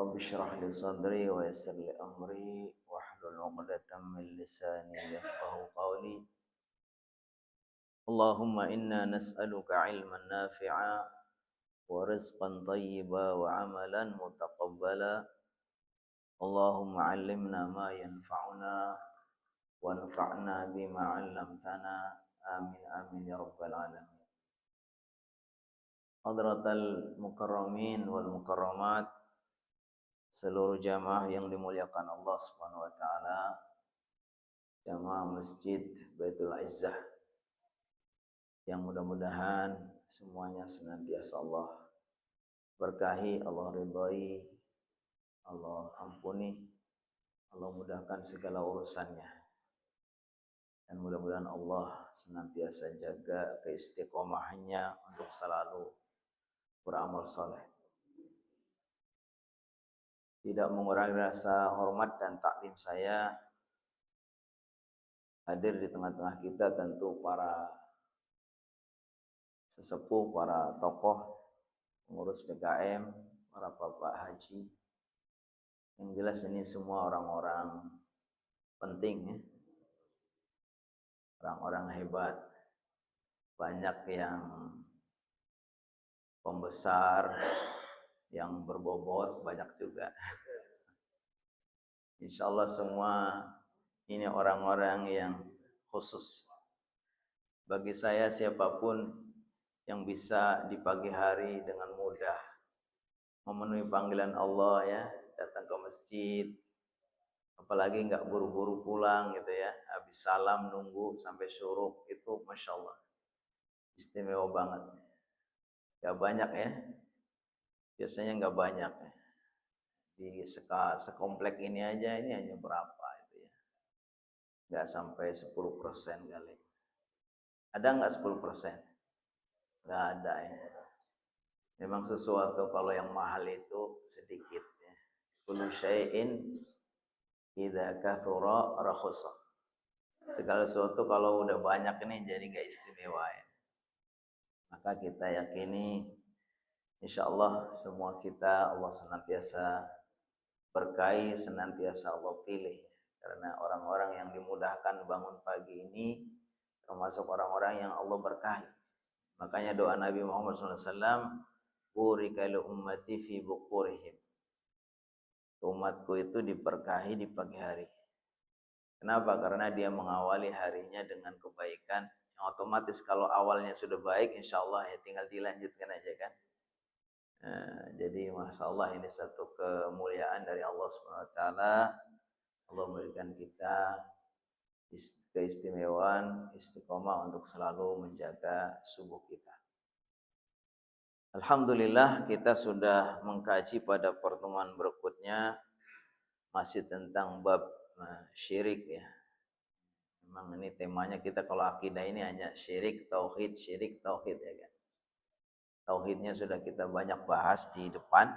Rabbi shrah li sadri wa yassir li amri wahlul 'uqdatam min lisani yafqahu qawli. Allahumma inna nas'aluka 'ilman nafi'a wa rizqan thayyiba wa 'amalan mutaqabbala. Allahumma 'allimna ma yanfa'una wanfa'na bima 'allamtana. Amin amin ya rabbal alamin. Hadratal mukarramin wal mukarramat, seluruh jamaah yang dimuliakan Allah Subhanahu wa taala, jamaah Masjid Baitul Izzah yang mudah-mudahan semuanya senantiasa Allah berkahi, Allah ridhai, Allah ampuni, Allah mudahkan segala urusannya. Dan mudah-mudahan Allah senantiasa jaga keistiqomahannya untuk selalu beramal saleh. Tidak mengurangi rasa hormat dan taklim saya hadir di tengah-tengah kita tentu para sesepuh, para tokoh, pengurus DKM, para bapak haji. Yang jelas ini semua orang-orang penting ya. Orang-orang hebat. Banyak yang pembesar, yang berbobot, banyak juga. Insya Allah semua ini orang-orang yang khusus. Bagi saya siapapun yang bisa di pagi hari dengan mudah memenuhi panggilan Allah ya, datang ke masjid, apalagi nggak buru-buru pulang gitu ya, habis salam nunggu sampai syuruk, itu Masya Allah istimewa banget. Gak banyak ya, biasanya nggak banyak ya. Di sekomplek ini aja ini hanya berapa itu ya, nggak sampai 10% kali. Ada nggak 10%? Nggak ada ya. Memang sesuatu kalau yang mahal itu sedikit ya. Kullu syai'in idza kathura rakhasa. Segala sesuatu kalau udah banyak ini jadi nggak istimewa ya. Maka kita yakini insya Allah semua kita Allah senantiasa berkahi, senantiasa Allah pilih. Karena orang-orang yang dimudahkan bangun pagi ini termasuk orang-orang yang Allah berkahi. Makanya doa Nabi Muhammad SAW, burika li ummati fi bukurihim. Umatku itu diberkahi di pagi hari. Kenapa? Karena dia mengawali harinya dengan kebaikan. Yang otomatis kalau awalnya sudah baik, insya Allah ya tinggal dilanjutkan aja kan. Jadi Masya Allah ini satu kemuliaan dari Allah SWT. Allah memberikan kita keistimewaan, istiqomah untuk selalu menjaga subuh kita. Alhamdulillah kita sudah mengkaji pada pertemuan berikutnya masih tentang bab syirik ya. Memang ini temanya kita kalau akidah ini hanya syirik tauhid ya kan. Tauhidnya sudah kita banyak bahas di depan.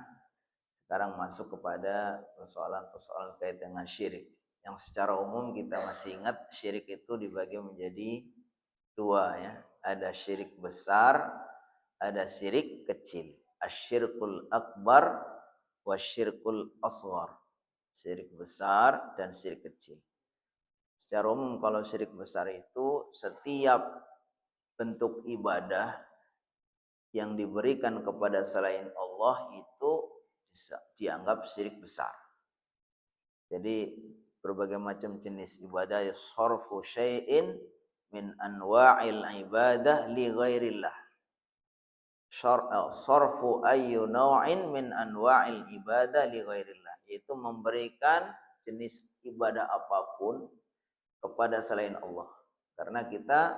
Sekarang masuk kepada persoalan-persoalan kait dengan syirik. Yang secara umum kita masih ingat syirik itu dibagi menjadi dua ya. Ada syirik besar, ada syirik kecil. Asyirkul akbar wasyirkul asghar. Syirik besar dan syirik kecil. Secara umum kalau syirik besar itu setiap bentuk ibadah yang diberikan kepada selain Allah itu dianggap syirik besar. Jadi berbagai macam jenis ibadah, sarfu syai'in min anwa'il ibadah li ghairillah. Sarfu ayyu naw'in min anwa'il ibadah li ghairillah, yaitu memberikan jenis ibadah apapun kepada selain Allah. Karena kita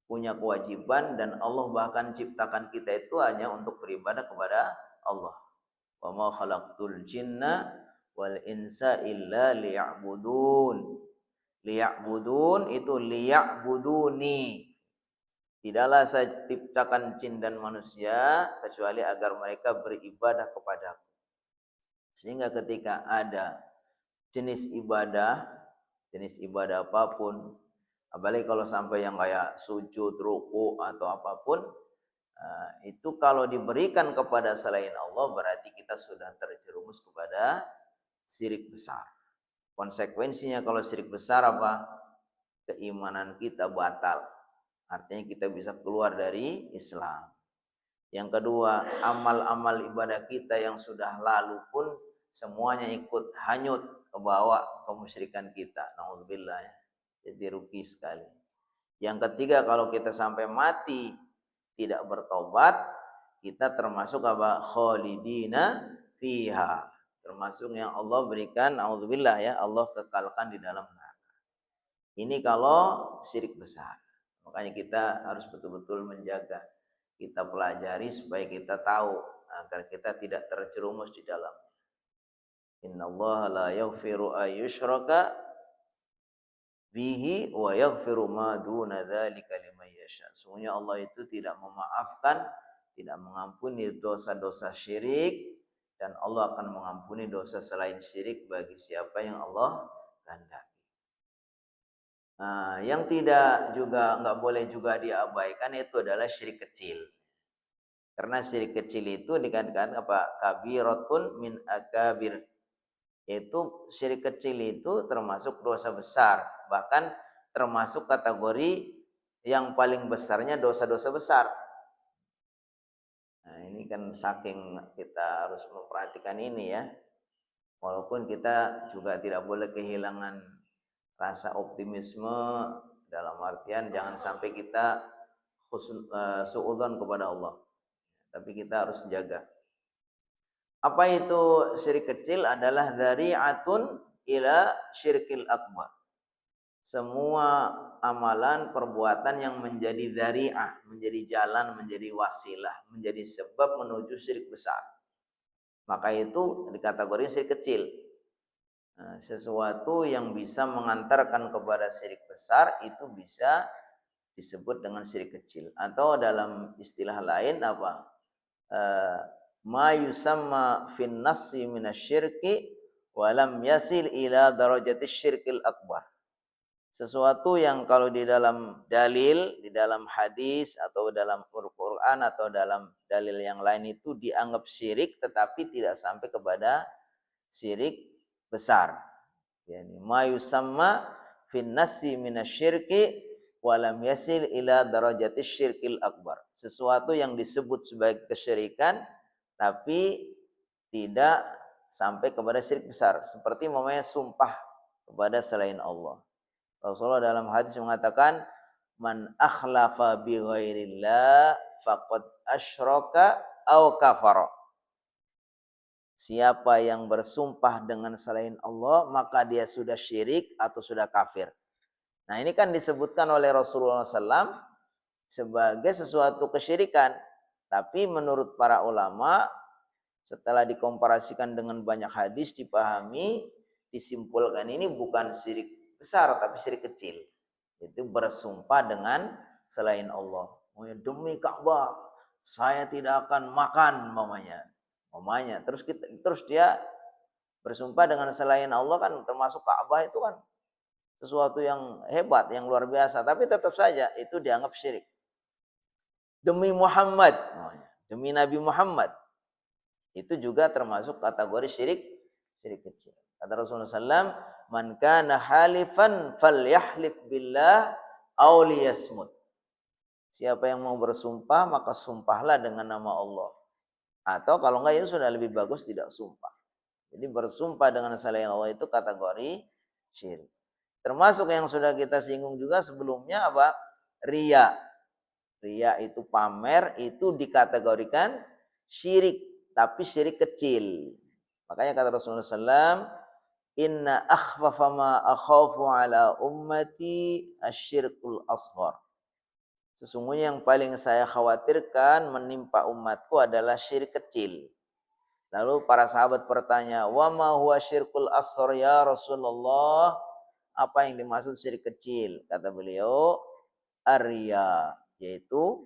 punya kewajiban dan Allah bahkan ciptakan kita itu hanya untuk beribadah kepada Allah. Wa ma khalaqtul jinna wal insa illa liya'budun. Liya'budun itu liya'buduni. Tidaklah saya ciptakan jin dan manusia kecuali agar mereka beribadah kepadaku. Sehingga ketika ada jenis ibadah apapun, apalagi kalau sampai yang kayak sujud, ruku atau apapun, Itu kalau diberikan kepada selain Allah berarti kita sudah terjerumus kepada syirik besar. Konsekuensinya kalau syirik besar apa? Keimanan kita batal. Artinya kita bisa keluar dari Islam. Yang kedua, amal-amal ibadah kita yang sudah lalu pun semuanya ikut hanyut ke bawah kemusyrikan kita. Nauzubillah ya. Jadi rugi sekali. Yang ketiga, kalau kita sampai mati tidak bertobat, kita termasuk apa? Khalidina fiha. Termasuk yang Allah berikan, auzubillah ya, Allah kekalkan di dalam neraka. Ini kalau syirik besar. Makanya kita harus betul-betul menjaga. Kita pelajari supaya kita tahu agar kita tidak terjerumus di dalam. Innallaha la yaghfiru ayyushraka bihi wa yaghfiru ma duna dzalika liman yasha. Sesungguhnya Allah itu tidak memaafkan, tidak mengampuni dosa-dosa syirik, dan Allah akan mengampuni dosa selain syirik bagi siapa yang Allah kehendaki. Yang tidak juga nggak boleh juga diabaikan itu adalah syirik kecil. Karena syirik kecil itu dikatakan apa? Kabiratun min akabir. Yaitu syirik kecil itu termasuk dosa besar, bahkan termasuk kategori yang paling besarnya dosa-dosa besar. Nah, ini kan saking kita harus memperhatikan ini ya. Walaupun kita juga tidak boleh kehilangan rasa optimisme dalam artian jangan sampai kita suudzon kepada Allah. Tapi kita harus jaga. Apa itu syirik kecil? Adalah dzari'atun ila syirkil akbar. Semua amalan perbuatan yang menjadi dzari'ah, menjadi jalan, menjadi wasilah, menjadi sebab menuju syirik besar. Maka itu dikategorikan syirik kecil. Sesuatu yang bisa mengantarkan kepada syirik besar itu bisa disebut dengan syirik kecil. Atau dalam istilah lain apa? Ma yusamma fin nassi minasyirki walam yasil ila darajati syirkil akbar. Sesuatu yang kalau di dalam dalil, di dalam hadis atau dalam Al-Quran atau dalam dalil yang lain itu dianggap syirik tetapi tidak sampai kepada syirik besar. Yani ma yusamma fin nassi minasyirki walam yasil ila darajati syirkil akbar. Sesuatu yang disebut sebagai kesyirikan tapi tidak sampai kepada syirik besar, seperti namanya sumpah kepada selain Allah. Rasulullah dalam hadis mengatakan, man akhlafa bi ghairillah faqad asyraka aw kafara. Siapa yang bersumpah dengan selain Allah maka dia sudah syirik atau sudah kafir. Nah, ini kan disebutkan oleh Rasulullah SAW sebagai sesuatu kesyirikan. Tapi menurut para ulama, setelah dikomparasikan dengan banyak hadis, dipahami, disimpulkan ini bukan syirik besar, tapi syirik kecil. Itu bersumpah dengan selain Allah. Demi Ka'bah, saya tidak akan makan, mamanya. Terus dia bersumpah dengan selain Allah kan termasuk Ka'bah itu kan sesuatu yang hebat, yang luar biasa. Tapi tetap saja itu dianggap syirik. Demi Muhammad, demi Nabi Muhammad, itu juga termasuk kategori syirik kecil. Kata Rasulullah SAW, man kana halifan falyahlif billah aw liyasmut. Siapa yang mau bersumpah maka sumpahlah dengan nama Allah. Atau kalau enggak ya sudah lebih bagus tidak sumpah. Jadi bersumpah dengan selain Allah itu kategori syirik. Termasuk yang sudah kita singgung juga sebelumnya apa? Riya. Riya itu pamer, itu dikategorikan syirik, tapi syirik kecil. Makanya kata Rasulullah SAW, inna akhfafa ma akhafu ala ummati asyirkul asghar. Sesungguhnya yang paling saya khawatirkan menimpa umatku adalah syirik kecil. Lalu para sahabat bertanya, wa ma huwa syirkul asghar ya Rasulullah? Apa yang dimaksud syirik kecil? Kata beliau, ar-riya, yaitu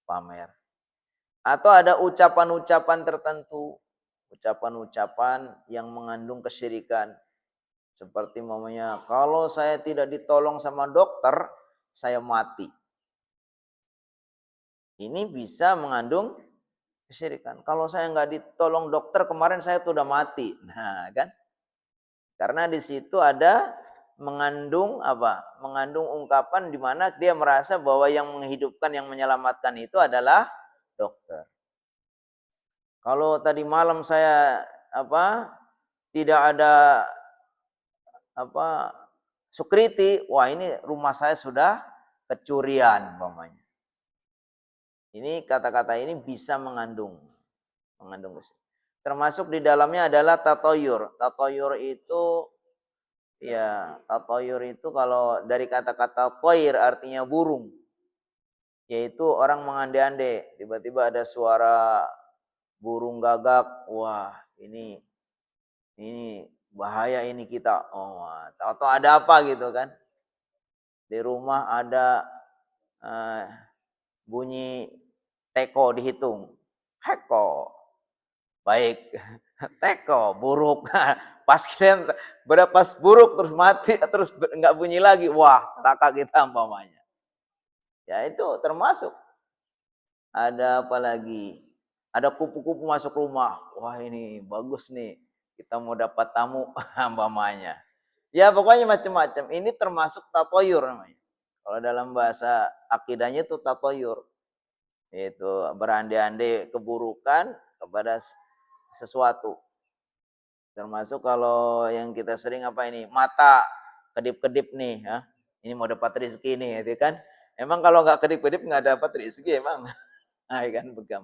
pamer. Atau ada ucapan-ucapan tertentu, ucapan-ucapan yang mengandung kesyirikan. Seperti namanya, kalau saya tidak ditolong sama dokter, saya mati. ini bisa mengandung kesyirikan. Kalau saya nggak ditolong dokter kemarin saya tuh udah mati. Nah, kan? Karena di situ ada mengandung apa? Mengandung ungkapan di mana dia merasa bahwa yang menghidupkan, yang menyelamatkan itu adalah dokter. Kalau tadi malam saya apa? Tidak ada apa? Security, wah ini rumah saya sudah kecurian umpamanya. Ini kata-kata ini bisa mengandung kesyirikan. Termasuk di dalamnya adalah tatoyur. Tatoyur itu ya, tatoyur itu kalau dari kata-kata toir artinya burung. Yaitu orang mengande-ande, tiba-tiba ada suara burung gagak, wah ini bahaya ini kita. Oh, atau ada apa gitu kan? Di rumah ada eh, bunyi teko dihitung. Heko. Baik. Teko, buruk. Pas kita berapa buruk terus mati terus nggak bunyi lagi. Wah, celaka kita umpamanya. Ya itu termasuk. Ada apa lagi? Ada kupu-kupu masuk rumah. Wah, ini bagus nih. Kita mau dapat tamu umpamanya. Ya pokoknya macam-macam. Ini termasuk tatoyur namanya. Kalau dalam bahasa akidahnya itu tatoyur. Yaitu berandai-andai keburukan kepada sesuatu. Termasuk kalau yang kita sering apa ini, mata kedip-kedip nih, ya. Ini mau dapat rezeki nih, gitu kan. Emang kalau nggak kedip-kedip nggak dapat rezeki emang. Nah, kan begam.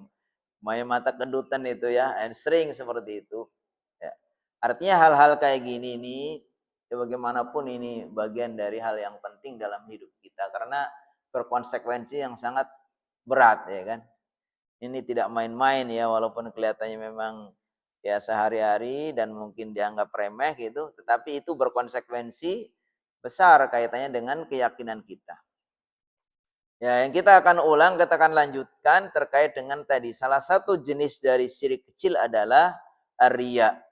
Maya mata kedutan itu ya, sering seperti itu. Ya. Artinya hal-hal kayak gini nih, ya bagaimanapun ini bagian dari hal yang penting dalam hidup kita karena berkonsekuensi yang sangat berat ya kan. Ini tidak main-main ya, walaupun kelihatannya memang ya sehari-hari dan mungkin dianggap remeh gitu, tetapi itu berkonsekuensi besar kaitannya dengan keyakinan kita. Ya, yang kita akan ulang, kita akan lanjutkan terkait dengan tadi. Salah satu jenis dari syirik kecil adalah riya.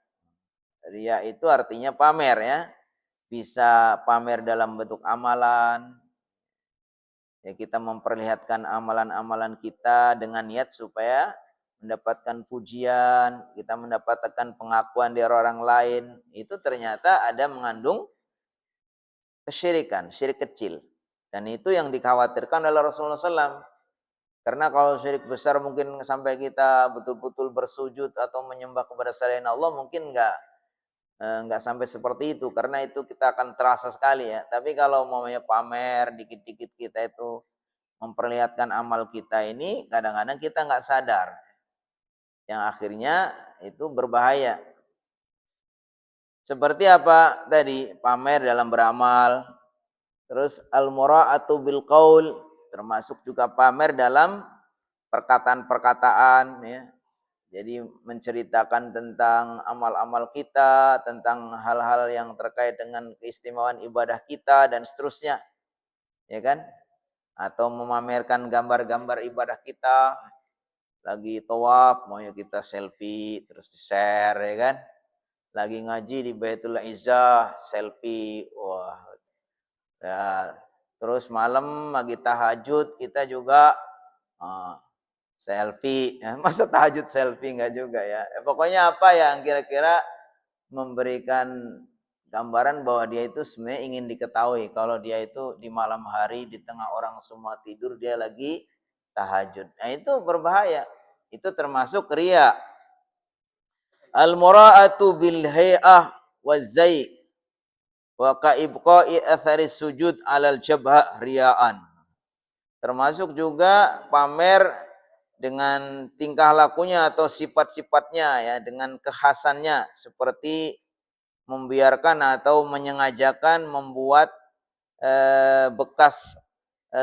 Riya itu artinya pamer ya. Bisa pamer dalam bentuk amalan. Ya, kita memperlihatkan amalan-amalan kita dengan niat supaya mendapatkan pujian, kita mendapatkan pengakuan dari orang lain. Itu ternyata ada mengandung kesyirikan, syirik kecil. Dan itu yang dikhawatirkan oleh Rasulullah SAW. Karena kalau syirik besar mungkin sampai kita betul-betul bersujud atau menyembah kepada selain Allah mungkin nggak sampai seperti itu. Karena itu kita akan terasa sekali ya. Tapi kalau maunya pamer dikit-dikit kita itu memperlihatkan amal kita ini, kadang-kadang kita nggak sadar. Yang akhirnya itu berbahaya. Seperti apa tadi? Pamer dalam beramal. Terus al-mura'atu bil qaul, termasuk juga pamer dalam perkataan-perkataan ya. Jadi menceritakan tentang amal-amal kita, tentang hal-hal yang terkait dengan keistimewaan ibadah kita dan seterusnya. Ya kan? Atau memamerkan gambar-gambar ibadah kita. Lagi tawaf, maunya kita selfie terus di-share ya kan? Lagi ngaji di Baitul Izzah, selfie. Wah, ya, terus malam lagi tahajud kita juga selfie. Ya, masa tahajud selfie enggak juga ya. Pokoknya apa yang kira-kira memberikan gambaran bahwa dia itu sebenarnya ingin diketahui kalau dia itu di malam hari di tengah orang semua tidur dia lagi tahajud. Nah, itu berbahaya. Itu termasuk riya. Al-mura'atu bil hay'ah waz-zai' wa ka'ibqa'i athari sujud 'alal jabhah riya'an. Termasuk juga pamer dengan tingkah lakunya atau sifat-sifatnya ya, dengan kekhasannya seperti membiarkan atau menyengajakan membuat bekas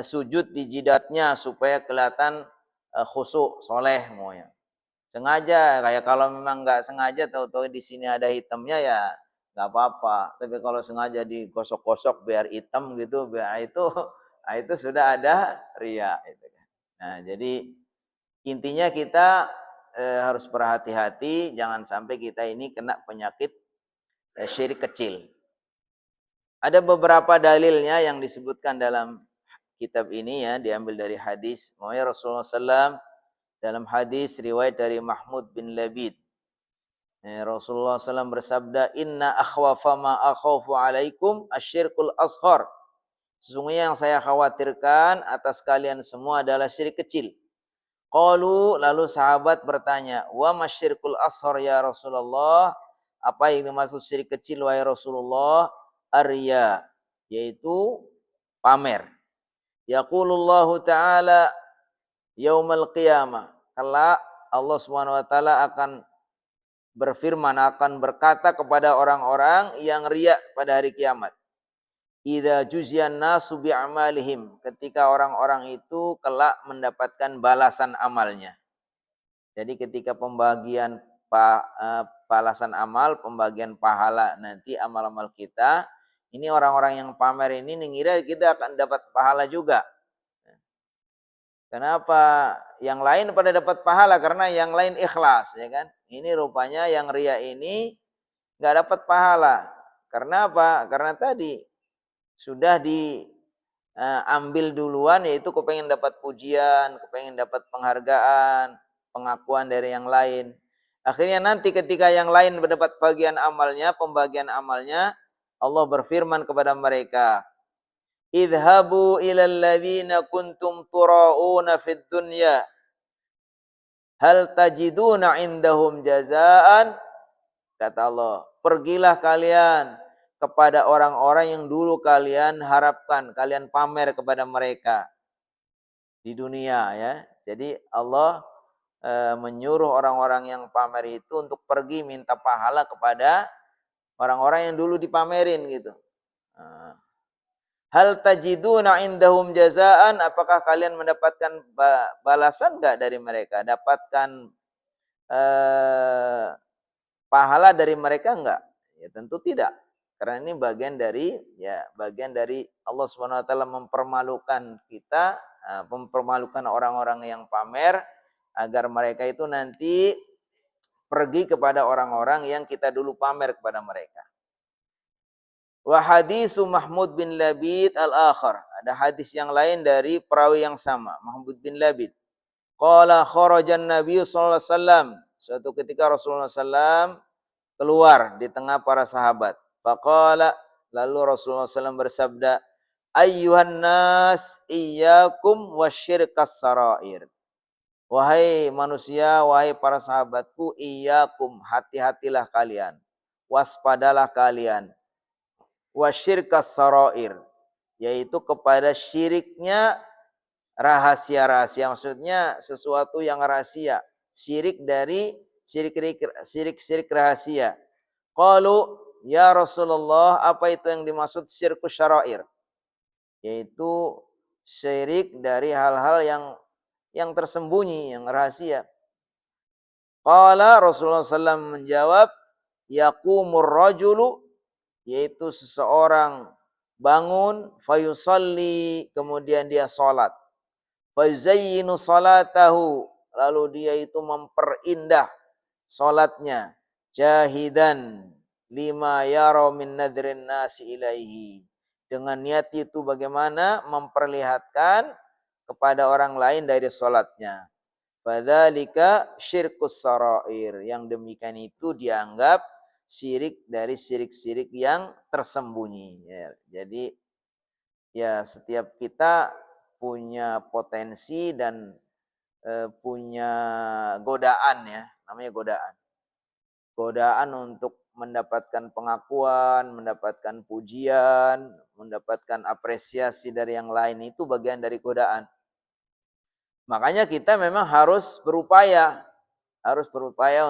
sujud di jidatnya supaya kelihatan khusyuk, soleh semuanya. Sengaja, kayak kalau memang nggak sengaja tahu-tahu di sini ada hitamnya ya nggak apa-apa. Tapi kalau sengaja digosok-gosok biar hitam gitu, biar itu nah itu sudah ada ria. Gitu kan. Nah jadi intinya kita harus berhati-hati, jangan sampai kita ini kena penyakit syirik kecil. Ada beberapa dalilnya yang disebutkan dalam kitab ini ya diambil dari hadis. Makanya Rasulullah SAW dalam hadis riwayat dari Mahmud bin Labid, Rasulullah SAW bersabda, Inna akhwafa ma akhafu alaikum asyirkul ashar. Sesungguhnya yang saya khawatirkan atas kalian semua adalah syirik kecil. Qalu, lalu sahabat bertanya, wa masyirkul ashar ya Rasulullah? Apa yang dimaksud syirik kecil wahai Rasulullah? Arya, yaitu pamer. Yaqulullahu ta'ala yaumal qiyamah. Kelak Allah Subhanahu wa taala akan berfirman, akan berkata kepada orang-orang yang riya pada hari kiamat. Idza juziyan nasu bi'amalihim, ketika orang-orang itu kelak mendapatkan balasan amalnya. Jadi ketika pembagian balasan amal, pembagian pahala nanti amal-amal kita, ini orang-orang yang pamer ini ngira kita akan dapat pahala juga. Kenapa yang lain pada dapat pahala? Karena yang lain ikhlas, ya kan? Ini rupanya yang riya ini nggak dapat pahala. Karena apa? Karena tadi sudah diambil duluan, yaitu kepengen dapat pujian, kepengen dapat penghargaan, pengakuan dari yang lain. Akhirnya nanti ketika yang lain mendapat bagian amalnya, pembagian amalnya, Allah berfirman kepada mereka, idhabu ilal ladzina kuntum tura'una fid dunya hal tajiduna indahum jazaan. Kata Allah, pergilah kalian kepada orang-orang yang dulu kalian harapkan, kalian pamer kepada mereka di dunia ya. Jadi Allah menyuruh orang-orang yang pamer itu untuk pergi minta pahala kepada orang-orang yang dulu dipamerin gitu. Hal tajiduna indahum jazaan, apakah kalian mendapatkan balasan enggak dari mereka? Dapatkan pahala dari mereka enggak? Ya tentu tidak. Karena ini bagian dari Allah Subhanahu wa taala mempermalukan kita, mempermalukan orang-orang yang pamer agar mereka itu nanti pergi kepada orang-orang yang kita dulu pamer kepada mereka. Wa hadisu Mahmud bin Labid al-akhar. Ada hadis yang lain dari perawi yang sama, Mahmud bin Labid. Qala kharajan Nabi sallallahu alaihi wasallam. Suatu ketika Rasulullah SAW keluar di tengah para sahabat. Faqala, lalu Rasulullah SAW bersabda, ayyuhan nas iyyakum wasyirkas sarair. Wahai manusia, wahai para sahabatku, iyyakum, hati-hatilah kalian. Waspadalah kalian. Wasyirkas sarair, yaitu kepada syiriknya rahasia-rahasia, maksudnya sesuatu yang rahasia, syirik dari syirik rahasia. Qalu ya Rasulullah, apa itu yang dimaksud syirkus syarair? Yaitu syirik dari hal-hal yang tersembunyi, yang rahasia. Qala Rasulullah SAW menjawab, yaqumur rajulu, yaitu seseorang bangun, fayusalli, kemudian dia salat, fazayyinu salatahu, lalu dia itu memperindah salatnya, jahidan lima yara min nadrin nasi ilaihi, dengan niat itu bagaimana memperlihatkan kepada orang lain dari salatnya. Fadzalika syirkus sarair, yang demikian itu dianggap syirik dari syirik-syirik yang tersembunyi. Ya, jadi ya setiap kita punya potensi dan punya godaan ya, namanya godaan. Godaan untuk mendapatkan pengakuan, mendapatkan pujian, mendapatkan apresiasi dari yang lain, itu bagian dari godaan. Makanya kita memang harus berupaya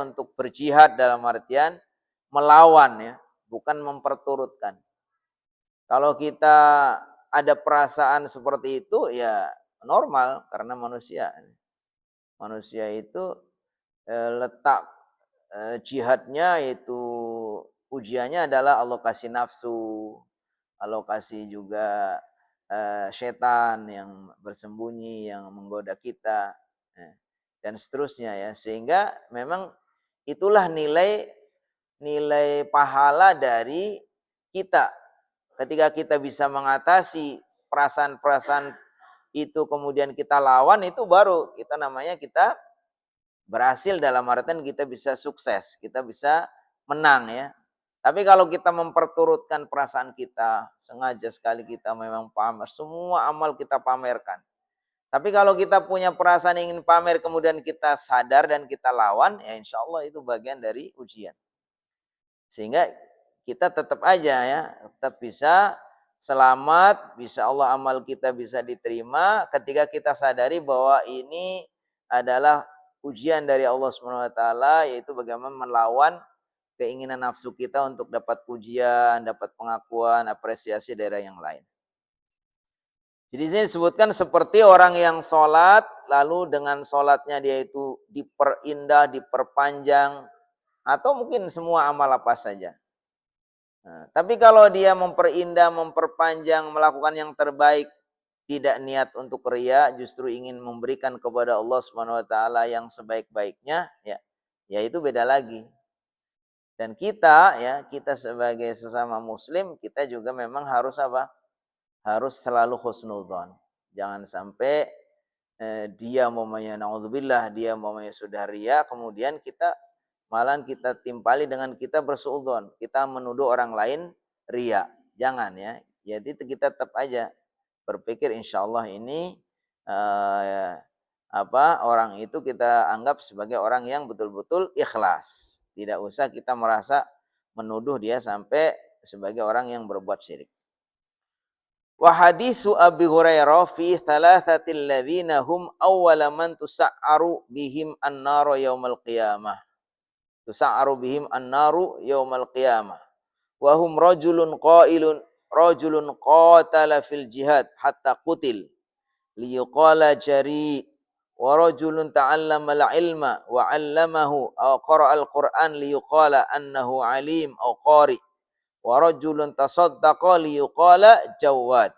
untuk berjihad dalam artian melawan ya, bukan memperturutkan. Kalau kita ada perasaan seperti itu ya normal, karena manusia. Manusia itu letak jihadnya, yaitu ujiannya adalah alokasi nafsu, alokasi juga setan yang bersembunyi, yang menggoda kita, dan seterusnya ya. Sehingga memang itulah nilai pahala dari kita. Ketika kita bisa mengatasi perasaan-perasaan itu kemudian kita lawan, itu baru kita namanya kita berhasil, dalam artian kita bisa sukses, kita bisa menang ya. Tapi kalau kita memperturutkan perasaan kita, sengaja sekali kita memang pamer, semua amal kita pamerkan. Tapi kalau kita punya perasaan ingin pamer, kemudian kita sadar dan kita lawan, ya insya Allah itu bagian dari ujian. Sehingga kita tetap aja ya, tetap bisa selamat, bisa Allah amal kita bisa diterima ketika kita sadari bahwa ini adalah ujian dari Allah Subhanahu wa taala, yaitu bagaimana melawan keinginan nafsu kita untuk dapat pujian, dapat pengakuan, apresiasi dari yang lain. Jadi sini disebutkan seperti orang yang sholat, lalu dengan sholatnya dia itu diperindah, diperpanjang, atau mungkin semua amal apa saja. Nah, tapi kalau dia memperindah, memperpanjang, melakukan yang terbaik, tidak niat untuk riya, justru ingin memberikan kepada Allah Subhanahu wa taala yang sebaik-baiknya, ya itu beda lagi. Dan kita kita sebagai sesama muslim, kita juga memang harus apa? Harus selalu husnudzon. Jangan sampai dia naudzubillah, dia sudah riya, kemudian malahan kita timpali dengan kita bersuudzon, kita menuduh orang lain riya. Jangan ya. Jadi kita tetap aja berpikir insyaallah ini orang itu kita anggap sebagai orang yang betul-betul ikhlas. Tidak usah kita merasa menuduh dia sampai sebagai orang yang berbuat syirik. Wa hadisu Abi Hurairah fi thalathatil ladzina hum awwala man tusa'aru bihim an-nar yaumal qiyamah. Tusa'aru bihim an-naru yaumal qiyamah. Wa hum rajulun qatala fil jihad hatta qutil liyuqala jari, wa rajulun ta'allama al-ilma wa 'allamahu aw qara'a al-Qur'an liyuqala annahu alim aw qari, wa rajulun tasaddaqa liyuqala jawad.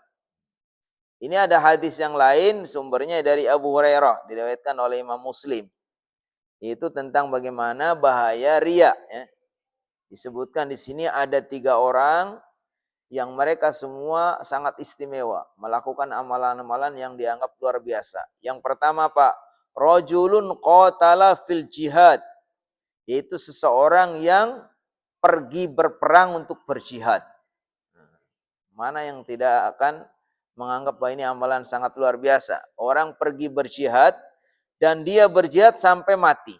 Ini ada hadis yang lain, sumbernya dari Abu Hurairah, diriwayatkan oleh Imam Muslim. Itu tentang bagaimana bahaya riya ya. Disebutkan di sini ada 3 orang yang mereka semua sangat istimewa, melakukan amalan-amalan yang dianggap luar biasa. Yang pertama Pak, rajulun qatala fil jihad, yaitu seseorang yang pergi berperang untuk berjihad. Mana yang tidak akan menganggap bahwa ini amalan sangat luar biasa. Orang pergi berjihad dan dia berjihad sampai mati.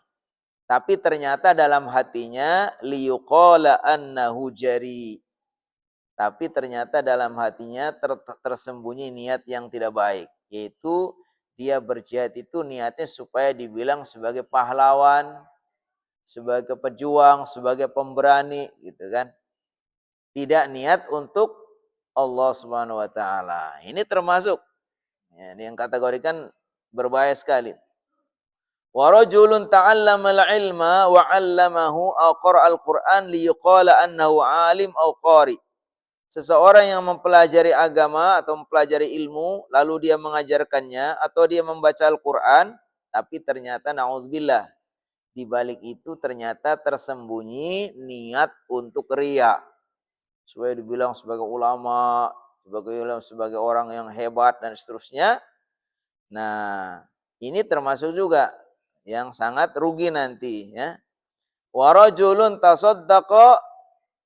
Tapi ternyata dalam hatinya liyuqala annahu jari. Tapi ternyata dalam hatinya tersembunyi niat yang tidak baik. Yaitu dia berjihad itu niatnya supaya dibilang sebagai pahlawan, sebagai pejuang, sebagai pemberani gitu kan. Tidak niat untuk Allah Subhanahu wa taala. Ini termasuk ini yang kategorikan berbahaya sekali. Wa rajulun ta'allama al-ilma wa 'allamahu aw qara'a al-Qur'an liyuqala annahu 'alim aw qari. Seseorang yang mempelajari agama atau mempelajari ilmu lalu dia mengajarkannya atau dia membaca Al-Qur'an, tapi ternyata naudzubillah di balik itu ternyata tersembunyi niat untuk riya. Supaya dibilang sebagai ulama, sebagai orang yang hebat dan seterusnya. Nah, ini termasuk juga yang sangat rugi nanti ya. Wa rajulun tasaddaqa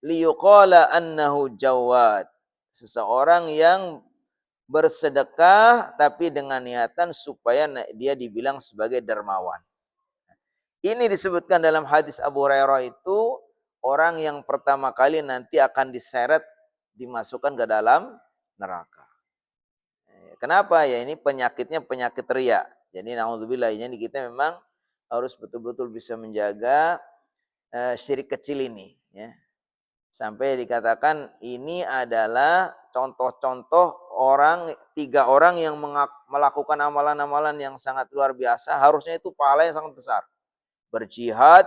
liyuqala annahu jawad. Seseorang yang bersedekah tapi dengan niatan supaya dia dibilang sebagai dermawan. Ini disebutkan dalam hadis Abu Hurairah itu orang yang pertama kali nanti akan diseret dimasukkan ke dalam neraka. Kenapa? Ya ini penyakitnya penyakit riya. Jadi naudzubillah, ini kita memang harus betul-betul bisa menjaga syirik kecil ini ya. Sampai dikatakan ini adalah contoh-contoh 3 orang yang melakukan amalan-amalan yang sangat luar biasa, harusnya itu pahala yang sangat besar. Berjihad,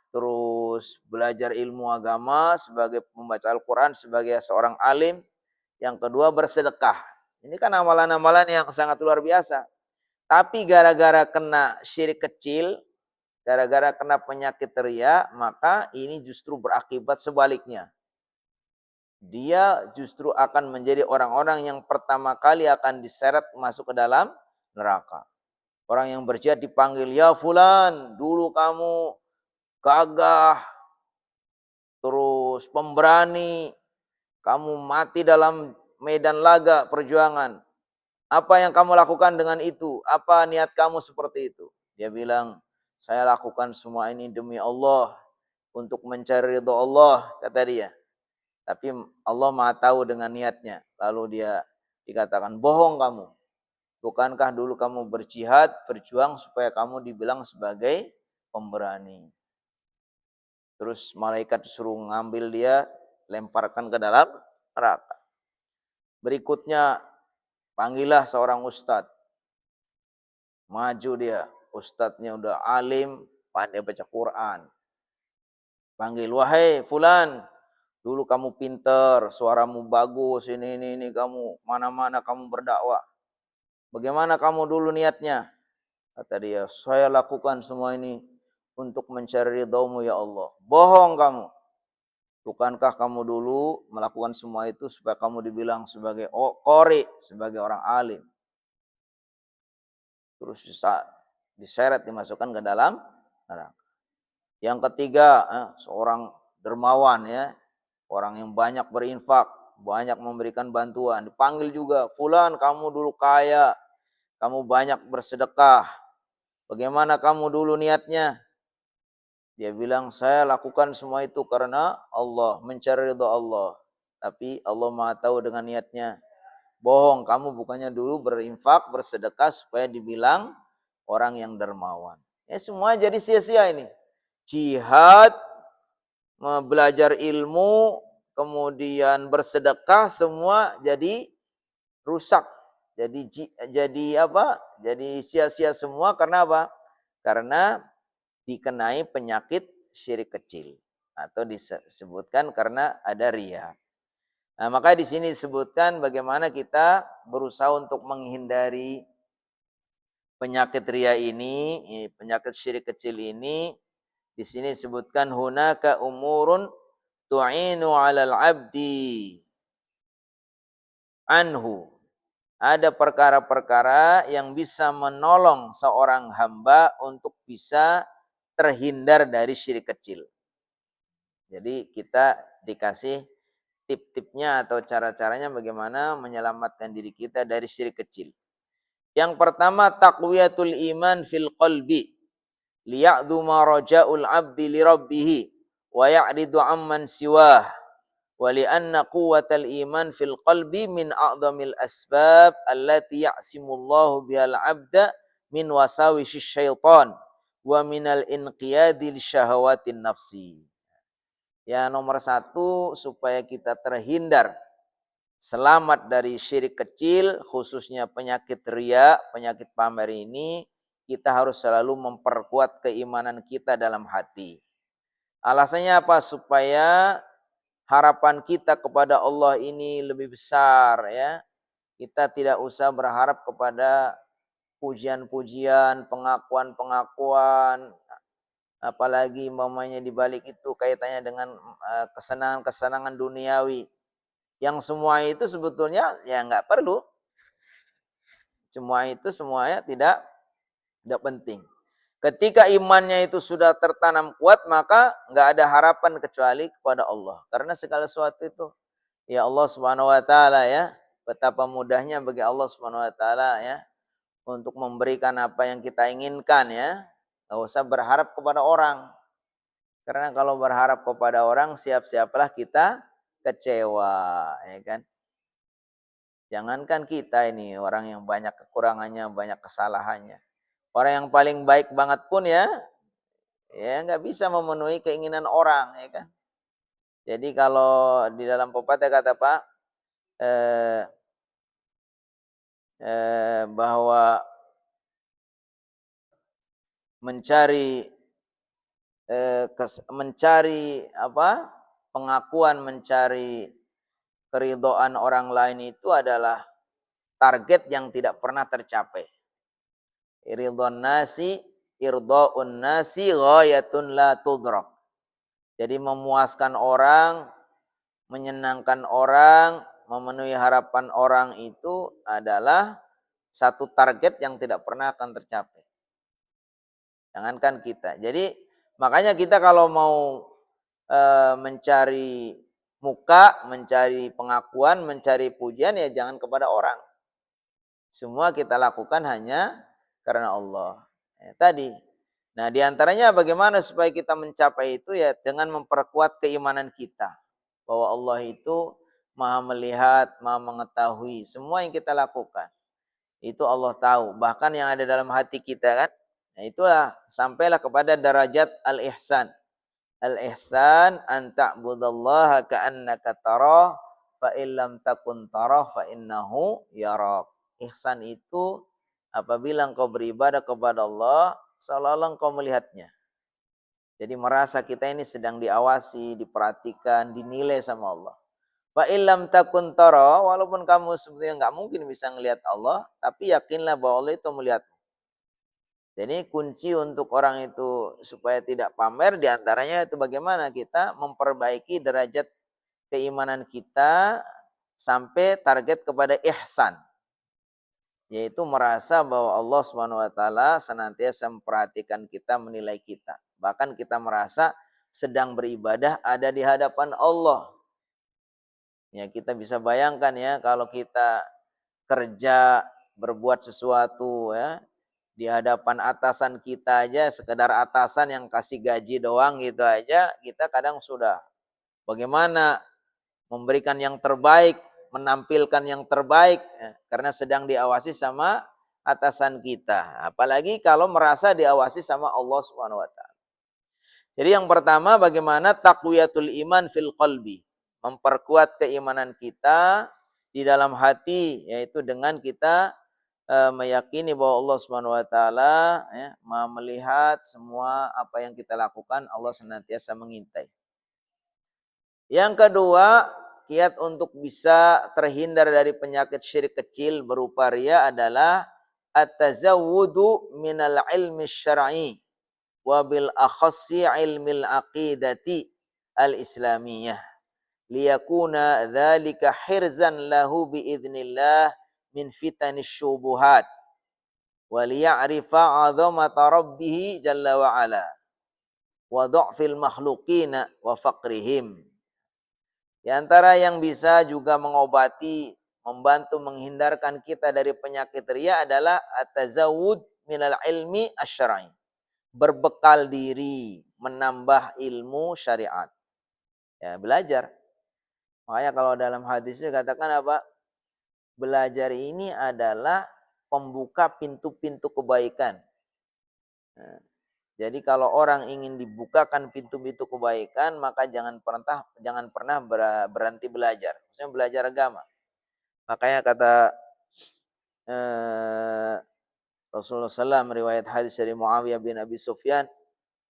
terus belajar ilmu agama sebagai pembaca Al-Quran, sebagai seorang alim. Yang kedua bersedekah. Ini kan amalan-amalan yang sangat luar biasa. Tapi gara-gara kena syirik kecil, gara-gara kena penyakit riya, maka ini justru berakibat sebaliknya. dia justru akan menjadi orang-orang yang pertama kali akan diseret masuk ke dalam neraka. Orang yang berjihad dipanggil, ya fulan, dulu kamu gagah, terus pemberani, kamu mati dalam medan laga perjuangan. Apa yang kamu lakukan dengan itu? Apa niat kamu seperti itu? Dia bilang, saya lakukan semua ini demi Allah, untuk mencari ridho Allah, kata dia. Tapi Allah Maha tahu dengan niatnya. Lalu dia dikatakan, bohong kamu. Bukankah dulu kamu berjihad, berjuang supaya kamu dibilang sebagai pemberani. Terus malaikat suruh ngambil dia, lemparkan ke dalam neraka. Berikutnya, panggillah seorang ustadz. Maju dia, ustadznya udah alim, pandai baca Quran. Panggil, wahai fulan, dulu kamu pinter, suaramu bagus, ini kamu, mana-mana kamu berdakwah. Bagaimana kamu dulu niatnya? Kata dia, saya lakukan semua ini untuk mencari ridhamu ya Allah. Bohong kamu. Bukankah kamu dulu melakukan semua itu supaya kamu dibilang sebagai qori, sebagai orang alim. Terus diseret, dimasukkan ke dalam neraka. Yang ketiga, seorang dermawan, ya, orang yang banyak berinfak, banyak memberikan bantuan. Dipanggil juga, fulan kamu dulu kaya, kamu banyak bersedekah. Bagaimana kamu dulu niatnya? Dia bilang, saya lakukan semua itu karena Allah, mencari ridha Allah. Tapi Allah Maha tahu dengan niatnya. Bohong, kamu bukannya dulu berinfak, bersedekah supaya dibilang orang yang dermawan. Ya semua jadi sia-sia ini. Jihad, belajar ilmu, kemudian bersedekah, semua jadi rusak. Jadi apa? Jadi sia-sia semua karena apa? Karena dikenai penyakit syirik kecil, atau disebutkan karena ada riya. Nah, maka di sini disebutkan bagaimana kita berusaha untuk menghindari penyakit riya ini, penyakit syirik kecil ini. Di sini disebutkan hunaka umurun tu'inu 'alal 'abdi anhu. Ada perkara-perkara yang bisa menolong seorang hamba untuk bisa terhindar dari syirik kecil. Jadi kita dikasih tip-tipnya atau cara-caranya bagaimana menyelamatkan diri kita dari syirik kecil. Yang pertama, taqwiyatul iman fil qalbi liya'dhuma raja'ul 'abdi li rabbih wa ya'ridu 'amman siwah wa li'anna quwwatal iman fil qalbi min a'dhamil asbab allati ya'simullahu bihal 'abda min wasawisyis syaitan wa minal inqiyadi lisyahawatin nafsi. Ya, nomor satu, supaya kita terhindar, selamat dari syirik kecil, khususnya penyakit riya, penyakit pamer ini, kita harus selalu memperkuat keimanan kita dalam hati. Alasannya apa? Supaya harapan kita kepada Allah ini lebih besar, ya. Kita tidak usah berharap kepada pujian-pujian, pengakuan-pengakuan, apalagi mamanya dibalik itu kaitannya dengan kesenangan-kesenangan duniawi. Yang semua itu sebetulnya ya nggak perlu. Semua itu semuanya tidak penting. Ketika imannya itu sudah tertanam kuat, maka nggak ada harapan kecuali kepada Allah. Karena segala sesuatu itu, ya Allah Subhanahu wa taala, ya. Betapa mudahnya bagi Allah Subhanahu wa taala, ya, untuk memberikan apa yang kita inginkan, ya. Nggak usah berharap kepada orang. Karena kalau berharap kepada orang, siap-siaplah kita kecewa, ya kan? Jangankan kita ini, orang yang banyak kekurangannya, banyak kesalahannya. Orang yang paling baik banget pun, ya nggak bisa memenuhi keinginan orang, ya kan? Jadi kalau di dalam pepatah kata Pak, eh, bahwa mencari mencari apa? Pengakuan, mencari keridhaan orang lain itu adalah target yang tidak pernah tercapai. Ridhon nasi, irdhaun nasi ghayatun la tudrak. Jadi memuaskan orang, menyenangkan orang, memenuhi harapan orang itu adalah satu target yang tidak pernah akan tercapai. Jangankan kita. Jadi makanya kita kalau mau mencari muka, mencari pengakuan, mencari pujian ya jangan kepada orang. Semua kita lakukan hanya karena Allah. Tadi. Nah, diantaranya bagaimana supaya kita mencapai itu ya dengan memperkuat keimanan kita. Bahwa Allah itu maha melihat, maha mengetahui semua yang kita lakukan. Itu Allah tahu. Bahkan yang ada dalam hati kita kan. Nah, itulah sampailah kepada derajat al-ihsan. Al-ihsan an ta'budallaha ka'annaka tarah fa illam takun tarah fa innahu yarak. Ihsan itu apabila engkau beribadah kepada Allah seolah-olah engkau melihatnya. Jadi merasa kita ini sedang diawasi, diperhatikan, dinilai sama Allah. Fa illam takun tara, walaupun kamu sebetulnya enggak mungkin bisa melihat Allah, tapi yakinlah bahwa Allah itu melihat. Jadi kunci untuk orang itu supaya tidak pamer diantaranya itu bagaimana kita memperbaiki derajat keimanan kita sampai target kepada ihsan. Yaitu merasa bahwa Allah SWT senantiasa memperhatikan kita, menilai kita. Bahkan kita merasa sedang beribadah ada di hadapan Allah. Ya, kita bisa bayangkan ya kalau kita kerja, berbuat sesuatu ya, di hadapan atasan kita aja, sekedar atasan yang kasih gaji doang gitu aja, kita kadang sudah bagaimana memberikan yang terbaik, menampilkan yang terbaik ya, karena sedang diawasi sama atasan kita. Apalagi kalau merasa diawasi sama Allah Subhanahu wa taala. Jadi yang pertama bagaimana taqwiyatul iman fil qalbi, memperkuat keimanan kita di dalam hati yaitu dengan kita meyakini bahwa Allah Subhanahu wa taala ya, melihat semua apa yang kita lakukan, Allah senantiasa mengintai. Yang kedua, kiat untuk bisa terhindar dari penyakit syirik kecil berupa riya adalah at-tazawwudu minal ilmi syar'i wa bil akhassi ilmil aqidati al-islamiyah liyakuna dzalika hirzan lahu biidznillah min fitanis syubuhat wa liya'rifa 'azamata rabbih jalla wa ala wa dha'fil makhluqina wa faqrihim. Di antara yang bisa juga mengobati, membantu menghindarkan kita dari penyakit riya adalah at-tazawwud minal ilmi asy-syar'i. Berbekal diri, menambah ilmu syariat. Ya, belajar. Makanya kalau dalam hadisnya katakan apa? Belajar ini adalah pembuka pintu-pintu kebaikan. Nah, jadi kalau orang ingin dibukakan pintu-pintu kebaikan, maka jangan pernah berhenti belajar. Maksudnya belajar agama. Makanya kata Rasulullah SAW riwayat hadis dari Muawiyah bin Abi Sufyan,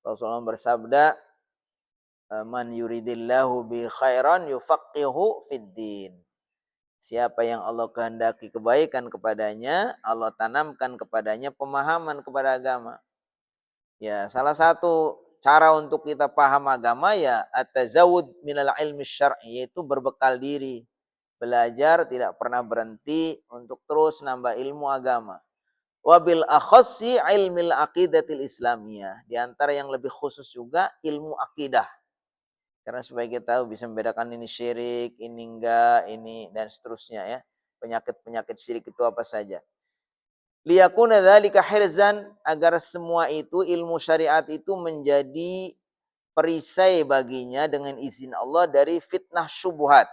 Rasulullah bersabda, "Man yuridillahu bi khairan yufaqihu fid din." Siapa yang Allah kehendaki kebaikan kepadanya, Allah tanamkan kepadanya pemahaman kepada agama. Ya, salah satu cara untuk kita paham agama ya at-tazawwud minal ilmi syar'i, yaitu berbekal diri. Belajar tidak pernah berhenti untuk terus nambah ilmu agama. Wabil akhassi ilmil aqidatil islamiyah. Di antara yang lebih khusus juga ilmu akidah. Karena supaya kita tahu bisa membedakan ini syirik, ini enggak, ini dan seterusnya ya. Penyakit-penyakit syirik itu apa saja. Liyakuna dzalika hirzan, agar semua itu ilmu syariat itu menjadi perisai baginya dengan izin Allah dari fitnah syubhat.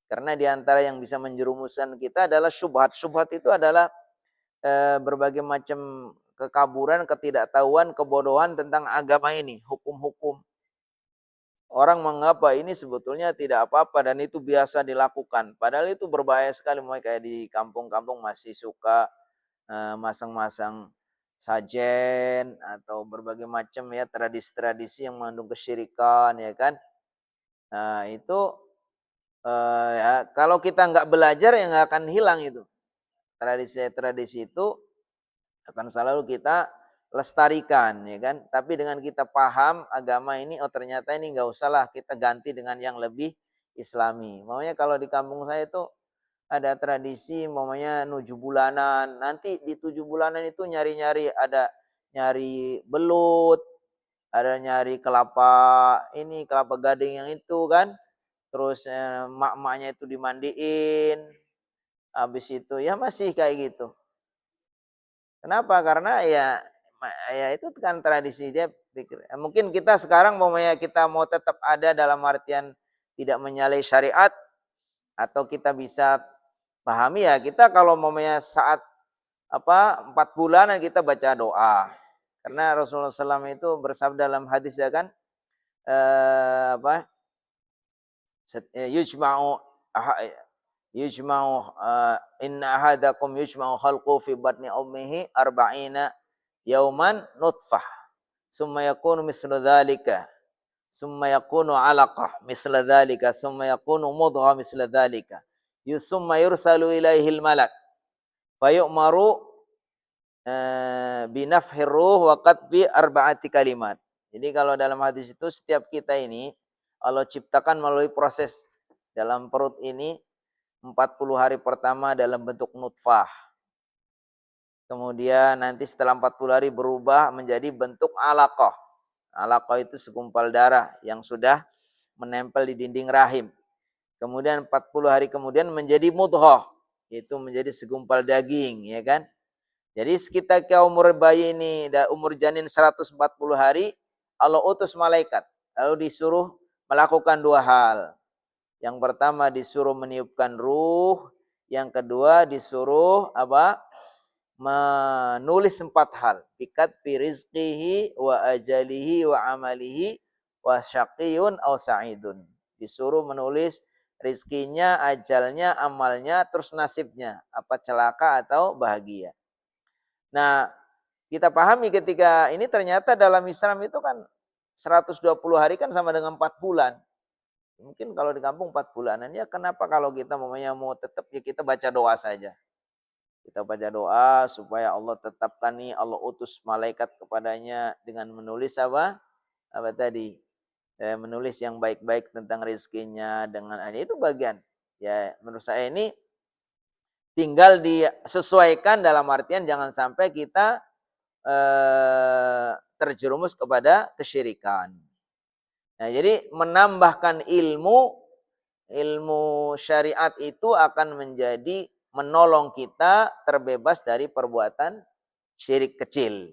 Karena di antara yang bisa menjerumuskan kita adalah syubhat. Syubhat itu adalah berbagai macam kekaburan, ketidaktahuan, kebodohan tentang agama ini, hukum-hukum. Orang menganggap ini sebetulnya tidak apa-apa dan itu biasa dilakukan. Padahal itu berbahaya sekali. Mulai kayak di kampung-kampung masih suka masang-masang sajen atau berbagai macam ya tradisi-tradisi yang mengandung kesyirikan ya kan. Nah itu ya kalau kita nggak belajar ya nggak akan hilang itu. Tradisi-tradisi itu akan selalu kita lestarikan ya kan. Tapi dengan kita paham agama ini, oh ternyata ini nggak usahlah kita ganti dengan yang lebih Islami. Makanya kalau di kampung saya itu ada tradisi mamanya 7 bulanan. Nanti di 7 bulanan itu nyari-nyari, ada nyari belut, ada nyari kelapa ini, kelapa gading yang itu kan. Terus mak-maknya itu dimandiin. Habis itu ya masih kayak gitu. Kenapa? Karena ya itu kan tradisi dia pikir. Mungkin kita sekarang kita mau tetap ada dalam artian tidak menyalahi syariat, atau kita bisa pahami ya, kita kalau saat 4 bulanan kita baca doa. Karena Rasulullah SAW itu bersabda dalam hadis ya kan, yujma'u yujma'u inna ahadakum yujma'u khalqu fi batni ummihi arba'ina yauman nutfah summa yakunu mislu dzalika summa yakunu 'alaqah misla dzalika summa yakunu mudghah misla dzalika summa yursalu ilaihil malak fayu'maru binafhir ruh wa qatbi arba'ati kalimat. Jadi kalau dalam hadis itu setiap kita ini Allah ciptakan melalui proses dalam perut ini 40 hari pertama dalam bentuk nutfah. Kemudian nanti setelah 40 hari berubah menjadi bentuk alaqah. Alaqah itu segumpal darah yang sudah menempel di dinding rahim. Kemudian 40 hari kemudian menjadi mudghah, itu menjadi segumpal daging, ya kan? Jadi ketika umur bayi ini, umur janin 140 hari, Allah utus malaikat. Lalu disuruh melakukan 2 hal. Yang pertama disuruh meniupkan ruh. Yang kedua disuruh menulis 4 hal. Bikat fi rizqihi wa ajalihi wa amalihi wa syaqiyun aw sa'idun. Disuruh menulis rizkinya, ajalnya, amalnya, terus nasibnya. Apa celaka atau bahagia. Nah, kita pahami ketika ini ternyata dalam Islam itu kan 120 hari kan sama dengan 4 bulan. Mungkin kalau di kampung 4 bulanan, ya kenapa kalau kita mau tetap ya kita baca doa saja. Kita baca doa supaya Allah tetapkan nih, Allah utus malaikat kepadanya dengan menulis apa tadi? Menulis yang baik-baik tentang rezekinya dengan itu bagian. Ya menurut saya ini tinggal disesuaikan dalam artian jangan sampai kita terjerumus kepada kesyirikan. Nah, jadi menambahkan ilmu syariat itu akan menjadi menolong kita terbebas dari perbuatan syirik kecil.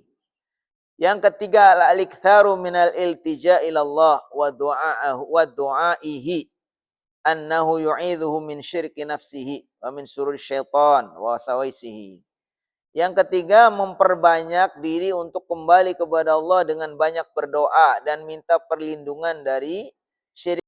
Yang ketiga, al-iktsaru minal iltija ilallah wa du'aihi annahu yu'idhuhu min syirki nafsihi wa min sururi syaitan wa sawaisihi. Yang ketiga, memperbanyak diri untuk kembali kepada Allah dengan banyak berdoa dan minta perlindungan dari syirik.